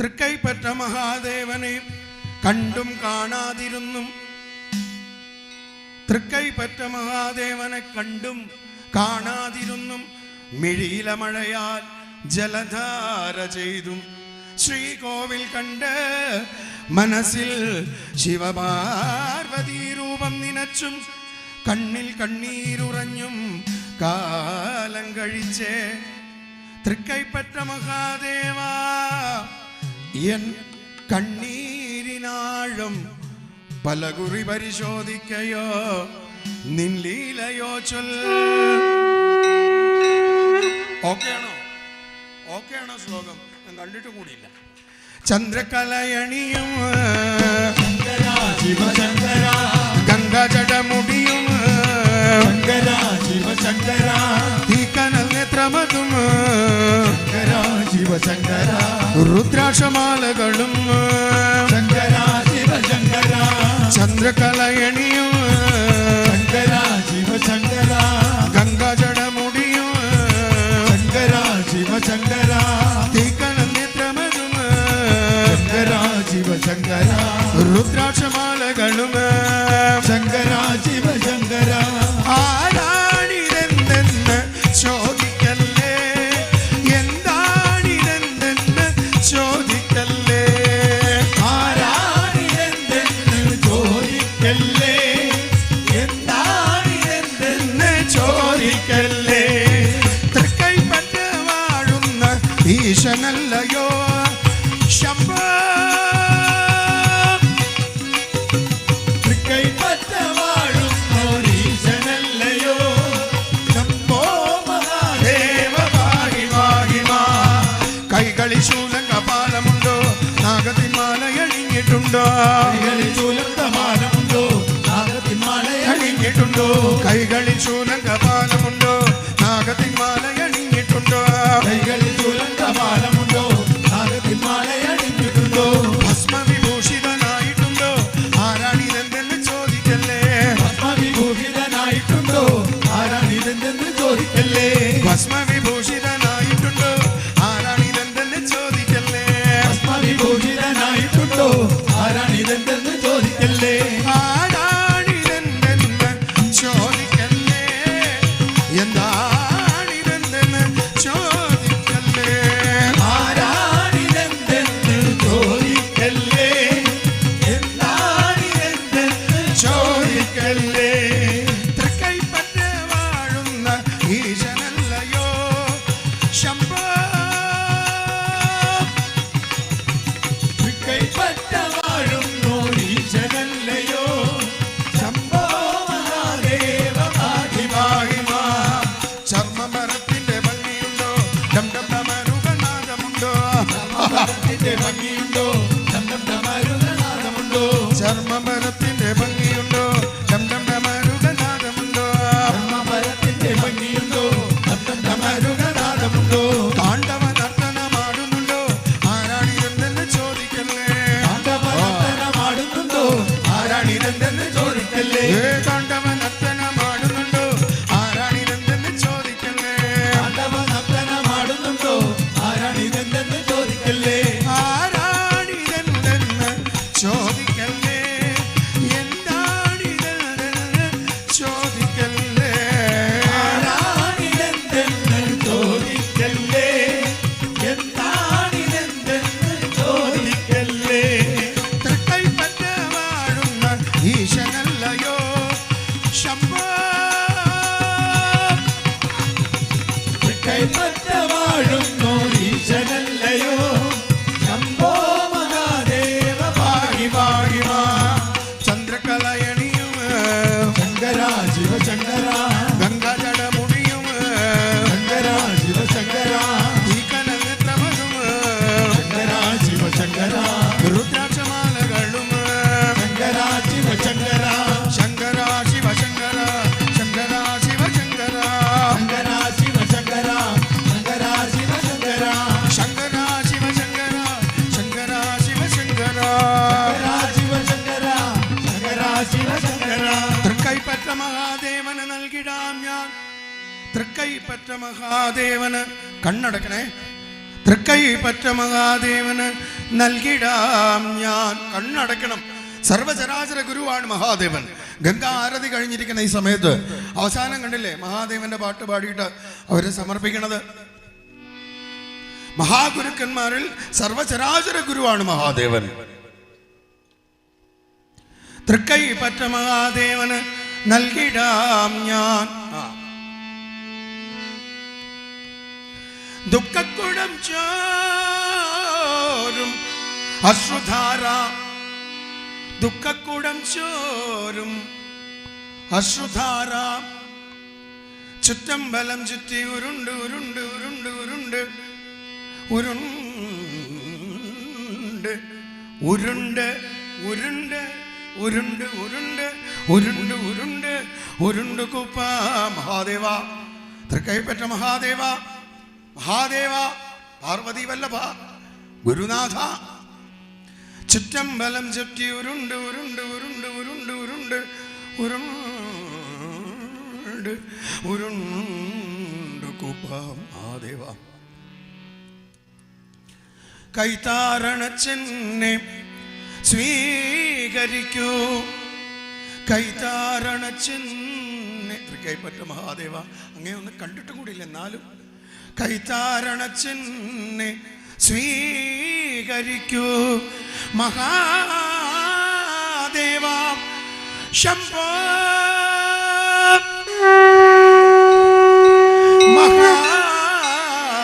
തൃക്കൈപ്പറ്റ മഹാദേവനെ കണ്ടും കാണാതിരുന്നും, തൃക്കൈപ്പറ്റ മഹാദേവനെ കണ്ടും കാണാതിരുന്നും, മിഴിയില മഴയാൽ ജലധാര ചെയ്തും, ശ്രീകോവിൽ കണ്ട് മനസ്സിൽ ശിവപാർവതി രൂപം നിനച്ചും, കണ്ണിൽ കണ്ണീരുറഞ്ഞും കാലം കഴിച്ചേ. തൃക്കൈപ്പറ്റ മഹാദേവ എൻ കണ്ണീരിനാഴം പലകുറി പരിശോധിക്കയോ, നിൻ ലീലയോ ചൊൽ. ഓക്കെയാണോ? ഓക്കെയാണോ ശ്ലോകം? ഞാൻ കണ്ടിട്ട് കൂടിയില്ല. ചന്ദ്രകലയണിയും ഗംഗാജടമുടിയും തീക്കനൽ നേത്രമതും രുദ്രാക്ഷമാലകളും ചന്ദ്രകലയണിയും ഗംഗാജടമുടിയും തീക്കനൽ നേത്രമതും രുദ്രാക്ഷമാലകളും ശങ്കരാ ശിവ ശങ്കര. ആരാണിതെന്തെന്ന് ചോദിക്കല്ലേ, എന്താണിതെന്തെന്ന് ചോദിക്കല്ലേ, ആരാണിതെന്തെന്ന് ചോദിക്കല്ലേ, എന്താണിതെന്തെന്ന് ചോദിക്കല്ലേ. തൃക്കൈപ്പറ്റ വാഴുന്ന ഈശനല്ലയോ ശംഭോ. തൃക്കൈപ്പറ്റ വാഴുന്നോരീശനല്ലയോ ശംഭോ മഹാദേവ പാഹി പാഹി മാ. കൈകളിൽ ശൂലം കപാലമുണ്ടോ, നാഗത്തിന്മാല അണിഞ്ഞിട്ടുണ്ടോ, കൈകളിൽ ശൂലം കപാലമുണ്ടോ, നാഗത്തിന്മാല അണിഞ്ഞിട്ടുണ്ടോ, കൈകളിൽ ശൂലം കപാലമുണ്ടോ, നാഗത്തിന്മാല അണിഞ്ഞിട്ടുണ്ടോ, കൈകളിൽ ശൂലം കപാലമുണ്ടോ, നാഗത്തിന്മാല അണിഞ്ഞിട്ടുണ്ടോ, ഭസ്മവിഭൂഷിതനായിട്ടുണ്ടോ, ആരാണിതെന്തെന്ന് ചോദിക്കല്ലേ, ഭസ്മവിഭൂഷിതനായിട്ടുണ്ടോ, ആരാണിതെന്തെന്ന് ചോദിക്കല്ലേ, ഭസ്മവിഭൂഷിതനായിട്ടുണ്ടോ, ആരാണിതെന്തെന്ന് ചോദിക്കല്ലേ, ഭസ്മവിഭൂഷിതനായിട്ടുണ്ടോ, ആരാണിതെന്തെന്ന് ചോദിക്കല്ലേ, ആരാണിതെന്തെന്ന് ചോദിക്കല്ലേ, എന്താണിതെന്തെന്ന് ചോദിക്കല്ലേ, ആരാണിതെന്തെന്ന് ചോദിക്കല്ലേ, എന്താണിതെന്തെന്ന് ചോദിക്കല്ലേ. തൃക്കൈപ്പറ്റ വാഴുന്ന ഈശനല്ലയോ ശംഭോ. തൃക്കൈപ്പറ്റ വാഴുന്നോരീശനല്ലയോ ശംഭോ മഹാദേവ പാഹി പാഹി മാ. ചർമ്മമരത്തിന്റെ ഭംഗിയുണ്ടോ, ഡം ഡം ഡമരുകനാദമുണ്ടോ, ചർമ്മമരത്തിന്റെ ഭംഗിയുണ്ടോ, ഡം ഡം ഡമരുകനാദമുണ്ടോ, ചർമ്മമരത്തിന്റെ ഭംഗിയുണ്ടോ, ഡം ഡം ഡമരുകനാദമുണ്ടോ, ചർമ്മമരത്തിന്റെ ഭംഗിയുണ്ടോ, ഡം ഡം ഡമരുകനാദമുണ്ടോ, താണ്ഡവ നർത്തനമാടുന്നുണ്ടോ, ആരാണിതെന്തെന്ന് ചോദിക്കല്ലേ, താണ്ഡവനർത്തനമാടുന്നുണ്ടോ, ആരാണിതെന്തെന്ന് ചോദിക്കല്ലേ, താണ്ഡവ നർത്തനമാടുന്നുണ്ടോ, ആരാണിതെന്തെന്ന് ചോദിക്കല്ലേ, താണ്ഡവനർത്തനമാടുന്നുണ്ടോ, ആരാണിതെന്തെന്ന് ചോദിക്കല്ലേ, ആരാണിതെന്തെന്ന് ചോദിക്കല്ലേ, എന്താണിതെന്തെന്ന് ചോദിക്കല്ലേ, ആരാണിതെന്തെന്ന് ചോദിക്കല്ലേ, എന്താണിതെന്തെന്ന് ചോദിക്കല്ലേ. തൃക്കൈപ്പറ്റ വാഴുന്ന ഈശനല്ലയോ ശംഭോ. തൃക്കൈപ്പറ്റ വാഴുന്നോരീശനല്ലയോ ശംഭോ മഹാദേവ പാഹി പാഹി മാ. ചന്ദ്രകലയണിയും ശങ്കരാ ശിവ ശങ്കരാ, ഗംഗാജടമുടിയും ശങ്കരാ ശിവ ശങ്കരാ, തീക്കനൽ നേത്രമതും ശങ്കരാ ശിവ ശങ്കരാ, രുദ്രാക്ഷമാലകളും ശങ്കരാ ശിവ ശങ്കരാ, ശങ്കര ശിവ ശങ്കര, ശങ്കര ശിവ ശങ്കര, ശങ്കരാ ശിവ ശങ്കരാ, ശങ്കരാ ശിവ ശങ്കരാ, ശങ്കര ശിവ ശങ്കര, ശങ്കര ശിവ ശങ്കര. ശങ്കരാ ശിവ ശങ്കരാ, ശങ്കരാ ശിവ ശങ്കരാ. തൃക്കൈപ്പറ്റ മഹാദേവന് നൽകിടാം ഞാൻ, തൃക്കൈപ്പറ്റ മഹാദേവന് കണ്ണടക്കണേ. തൃക്കൈപ്പറ്റ മഹാദേവന് നൽകിടാം ഞാൻ. കണ്ണടക്കണം. സർവചരാചര ഗുരുവാണ് മഹാദേവൻ. ഗംഗാ ആരതി കഴിഞ്ഞിരിക്കുന്ന ഈ സമയത്ത് അവസാനം കണ്ടില്ലേ മഹാദേവന്റെ പാട്ട് പാടിയിട്ട് അവരെ സമർപ്പിക്കണത്. മഹാഗുരുക്കന്മാരിൽ സർവചരാചര ഗുരുവാണ് മഹാദേവൻ. തൃക്കൈപ്പറ്റ മഹാദേവന് നൽകിടാം ഞാൻ. ദുഃഖക്കുടം ചോരും അശ്രുധാര, ദുഃഖക്കുടം ചോരും അശ്രുധാര, ചുറ്റമ്പലം ചുറ്റി ഉരുണ്ട് ഉരുണ്ട് ഉരുണ്ട് ഉരുണ്ട് ഉരുണ്ട് ഉരുണ്ട് ഉരുണ്ട് ഉരുണ്ട് ഉരുണ്ട് ഉരുണ്ട് ഉരുണ്ട് ഉരുണ്ട് കുപ്പ മഹാദേവ. തൃക്കൈപ്പറ്റ മഹാദേവ, മഹാദേവ, പാർവതി വല്ലഭ, ഗുരുനാഥ, ചുറ്റമ്പലം ചുറ്റി ഉരുണ്ട് ഉരുണ്ട് ഉരുണ്ട് ഉരുണ്ട് ഉരുണ്ട് ഉരുണ്ട് ഉരുണ്ട് കുപ്പ മഹാദേവ. കൈത്താരണച്ചെന്നെ സ്വീകരിക്കൂ, കൈത്താരണച്ചെന്നെ. തൃക്കൈപ്പറ്റ മഹാദേവ അങ്ങനെ ഒന്ന് കണ്ടിട്ടും കൂടിയില്ല, എന്നാലും കൈത്താരണച്ചെന്നെ സ്വീകരിക്കൂ മഹാദേവ. ശംഭോ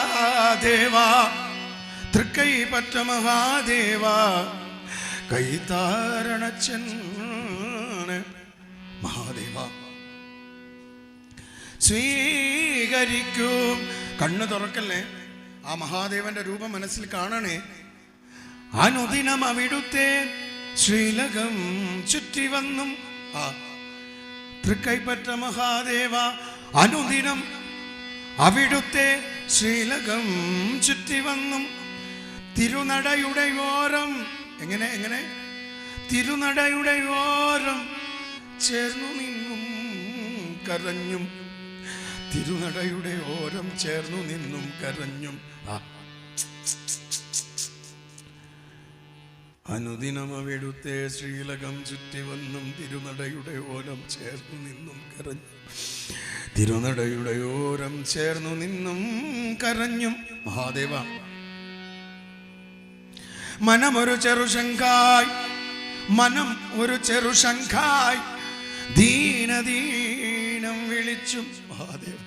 മഹാദേവ, തൃക്കൈപ്പറ്റ മഹാദേവ, കൈത്താരണച്ചെന്നെ മഹാദേവ സ്വീകരിക്കൂ. കണ്ണ് തുറക്കല്ലേ, ആ മഹാദേവന്റെ രൂപം മനസ്സിൽ കാണണേ. അനുദിനം അവിടുത്തെ ശ്രീലകം ചുറ്റി വന്നും. ആ തൃക്കൈപ്പറ്റ മഹാദേവ, അനുദിനം അവിടുത്തെ ശ്രീലകം ചുറ്റി വന്നും. തിരുനടയുടെ ഓരം, എങ്ങനെ എങ്ങനെ, തിരുനടയുടെ ഓരം ചേർന്നു നിന്നും കരഞ്ഞും, തിരുനടയുടെ ഓരം ചേർന്നു നിന്നും കരഞ്ഞും. അനുദിനം അവിടുത്തെ ശ്രീലകം ചുറ്റി വന്നും തിരുനടയുടെ ഓരം ചേർന്നു നിന്നും കരഞ്ഞും, തിരുനടയുടെ ഓരം ചേർന്നു നിന്നും കരഞ്ഞും. മഹാദേവ, മനമൊരു ചെറുശങ്കായ്, മനം ഒരു ചെറുശങ്കായ് ദീനദീനം വിളിച്ചും. മഹാദേവ,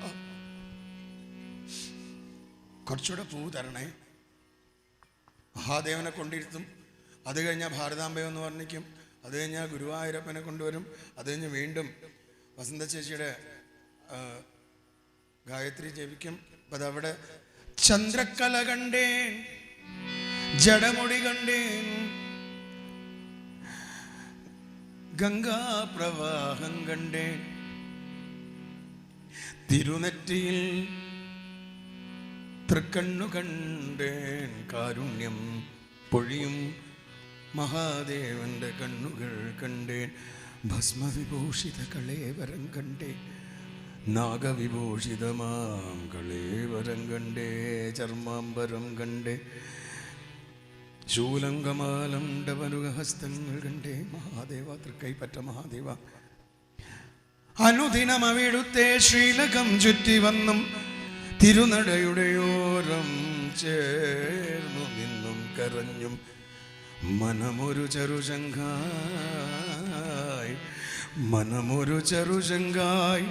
കുറച്ചുകൂടെ പൂ തരണേ. മഹാദേവനെ കൊണ്ടിരുത്തും, അത് കഴിഞ്ഞാൽ ഭാരതാംബയെന്ന് വർണ്ണിക്കും, അത് കഴിഞ്ഞാൽ ഗുരുവായൂരപ്പനെ കൊണ്ടുവരും, അത് കഴിഞ്ഞ് വീണ്ടും വസന്ത ചേച്ചിയുടെ ഗായത്രി ജപിക്കും. അപ്പം അതവിടെ ചന്ദ്രക്കല കണ്ടേൻ, ജടമുടി കണ്ടേൻ, ഗംഗാപ്രവാഹം കണ്ടേൻ, തിരുനെറ്റിയിൽ തൃക്കണ്ണു കണ്ടേൻ, കാരുണ്യം പൊഴിയും മഹാദേവന്റെ കണ്ണുകൾ കണ്ടേൻ, ഭസ്മവിഭൂഷിത കളേവരം കണ്ടേ, നാഗവിഭൂഷിതമാം കളേവരം കണ്ടേ, ചർമാംബരം കണ്ടേ, ശൂലങ്കമാലം ഡവനുഹസ്തങ്ങൾ കണ്ടേ. മഹാദേവ, തൃക്കൈപ്പറ്റ മഹാദേവ, അനുദിനം അവിടുത്തെ ശ്രീലകം ചുറ്റി വന്നും തിരുനടയുടെ ഓരം ചേർന്നു നിന്നും കരഞ്ഞും. മനമൊരു ചെറുശങ്കായ്, മനമൊരു ചെറുശങ്കായ്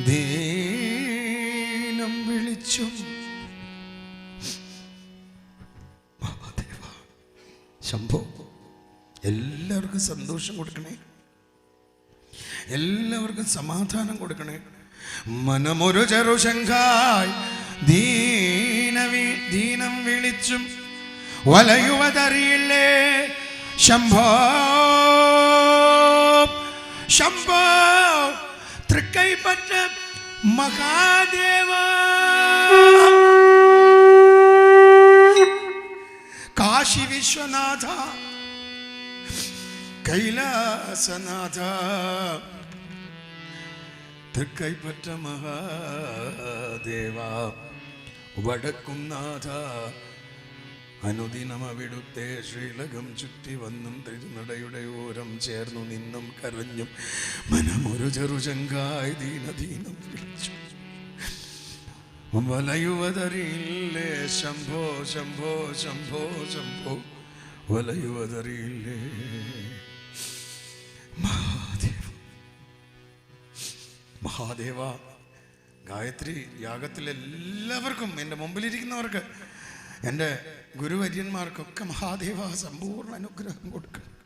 ദീനം വിളിച്ചും. മഹാദേവ, ശംഭോ, എല്ലാവർക്കും സന്തോഷം കൊടുക്കണേ, എല്ലാവർക്കും സമാധാനം കൊടുക്കണേ. മനമൊരു ചെറുശങ്കായ് ദീനം വിളിച്ചും വലയുവതറിയില്ലേ ശംഭോ ശംഭോ. തൃക്കൈപ്പറ്റ മഹാദേവ, കാശി വിശ്വനാഥ, കൈലാസനാഥ, തൃക്കൈപ്പറ്റ മഹാദേവ, വടക്കും നാഥ, അനുദിനം അവിടുത്തെ ശ്രീലകം ചുറ്റി വന്നും തിരുനടയുടെ ഓരം ചേർന്നു നിന്നും കരഞ്ഞും മനമൊരു ചെറുചങ്കായി ദീനദീനം വിളിച്ചു വലയുവതറിയില്ലേ ശംഭോ ശംഭോ ശംഭോ ശംഭോ വലയുവതറിയില്ലേ മഹാദേവ മഹാദേവ. ഗായത്രി യാഗത്തിലെല്ലാവർക്കും, എൻ്റെ മുമ്പിലിരിക്കുന്നവർക്ക്, എൻ്റെ ഗുരുവര്യന്മാർക്കൊക്കെ മഹാദേവ സമ്പൂർണ്ണ അനുഗ്രഹം കൊടുക്കണം.